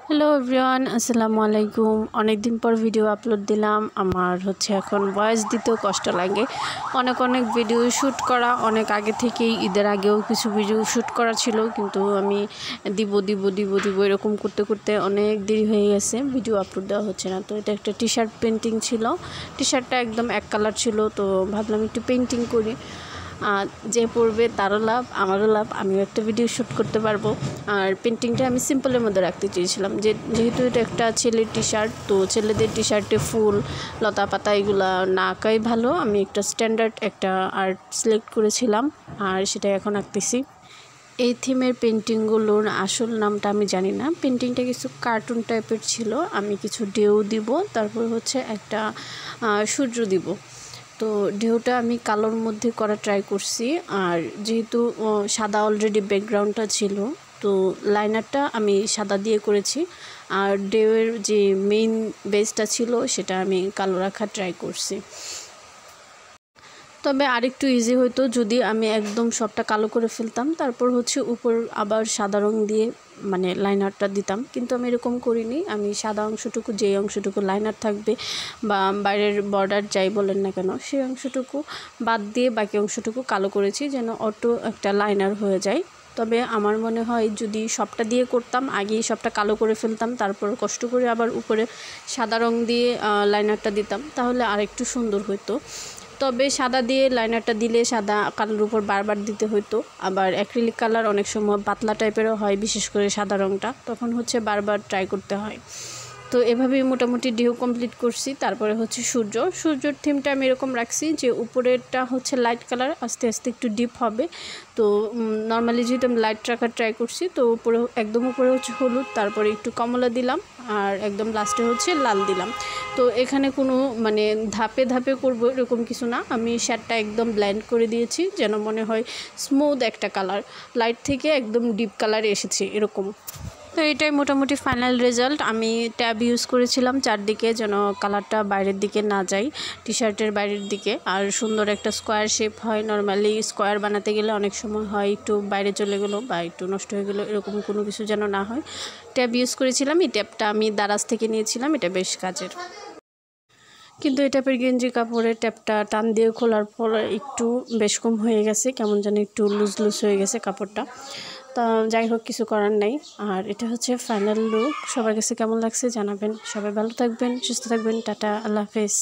Hello everyone, আসসালামু আলাইকুম। অনেক দিন পর ভিডিও আপলোড দিলাম। আমার এখন ভয়েস দিতেও কষ্ট লাগে। অনেক ভিডিও শ্যুট করা অনেক আগে থেকেই, ঈদের আগেও কিছু ভিডিও শ্যুট করা ছিল, কিন্তু আমি দিব এরকম করতে করতে অনেক দেরি হয়ে গেছে, ভিডিও আপলোড দেওয়া হচ্ছে না। তো এটা একটা টি শার্ট পেন্টিং ছিল। টি শার্টটা একদম এক কালার ছিল, তো ভাবলাম একটু পেন্টিং করি। যে পড়বে তারও লাভ, আমারও লাভ, আমিও একটা ভিডিও শ্যুট করতে পারবো। আর পেন্টিংটা আমি সিম্পলের মধ্যে রাখতে চেয়েছিলাম, যেহেতু এটা একটা ছেলের টি শার্ট, তো ছেলেদের টি শার্টে ফুল লতা পাতা এগুলা না আঁকাই ভালো। আমি একটা স্ট্যান্ডার্ড একটা আর্ট সিলেক্ট করেছিলাম, আর সেটাই এখন আঁকতেছি। এই থিমের পেন্টিংগুলোর আসল নামটা আমি জানি না। পেন্টিংটা কিছু কার্টুন টাইপের ছিল। আমি কিছু ঢেউ দিব, তারপর একটা সূর্য দিব। তো ঢেউটা আমি কালোর মধ্যে করা ট্রাই করছি। আর যেহেতু সাদা অলরেডি ব্যাকগ্রাউন্ডটা ছিল, তো লাইনারটা আমি সাদা দিয়ে করেছি। আর ঢেউয়ের যে মেইন বেসটা ছিল সেটা আমি কালো রাখার ট্রাই করছি। তবে আরেকটু ইজি হতো যদি আমি একদম সবটা কালো করে ফেলতাম, তারপর উপর আবার সাদা রং দিয়ে মানে লাইনারটা দিতাম। কিন্তু আমি এরকম করিনি। আমি সাদা অংশটুকু, যেই অংশটুকু লাইনার থাকবে বা বাইরের বর্ডার যাই বলেন না কেন, সেই অংশটুকু বাদ দিয়ে বাকি অংশটুকু কালো করেছি, যেন অটো একটা লাইনার হয়ে যায়। তবে আমার মনে হয় যদি সবটা দিয়ে করতাম, আগেই সবটা কালো করে ফেলতাম, তারপর কষ্ট করে আবার উপরে সাদা রং দিয়ে লাইনারটা দিতাম, তাহলে আরেকটু সুন্দর হতো। তবে সাদা দিয়ে লাইনারটা দিলে সাদা কালার উপর বারবার দিতে হতো। আবার অ্যাক্রিলিক কালার অনেক সময় পাতলা টাইপেরও হয়, বিশেষ করে সাদা রঙটা, তখন বারবার ট্রাই করতে হয়। তো এভাবেই মোটামুটি ঢেউ কমপ্লিট করছি। তারপরে সূর্যর থিমটা আমি এরকম রাখছি যে উপরেরটা লাইট কালার, আস্তে আস্তে একটু ডিপ হবে। তো নর্মালি যেহেতু আমি লাইট রাখার ট্রাই করছি, তো একদম উপরে হলুদ, তারপরে একটু কমলা দিলাম, আর একদম লাস্টে লাল দিলাম। তো এখানে কোনো মানে ধাপে ধাপে করব এরকম কিছু না। আমি শ্যাডটা একদম ব্লেন্ড করে দিয়েছি, যেন মনে হয় স্মুথ একটা কালার, লাইট থেকে একদম ডিপ কালারে এসেছে এরকম। তো এটাই মোটামুটি ফাইনাল রেজাল্ট। আমি ট্যাব ইউজ করেছিলাম চারদিকে, যেন কালারটা বাইরের দিকে না যায়, টি শার্টের বাইরের দিকে, আর সুন্দর একটা স্কোয়ার শেপ হয়। নর্মালি স্কোয়ার বানাতে গেলে অনেক সময় হয় একটু বাইরে চলে গেলো বা একটু নষ্ট হয়ে গেলো, এরকম কোনো কিছু যেন না হয়। ট্যাব ইউজ করেছিলাম। এই ট্যাবটা আমি দারাজ থেকে নিয়েছিলাম, এটা বেশ কাজের। কিন্তু এই টাইপের গেঞ্জি কাপড়ের ট্যাপটা টান দিয়ে খোলার পর একটু বেশ কম হয়ে গেছে, কেমন যেন একটু লুজ হয়ে গেছে কাপড়টা। তা যাই হোক, কিছু করার নেই। আর এটা ফাইনাল লুক। সবার কাছে কেমন লাগছে জানাবেন। সবাই ভালো থাকবেন, সুস্থ থাকবেন। টাটা, আল্লাহ হাফেজ।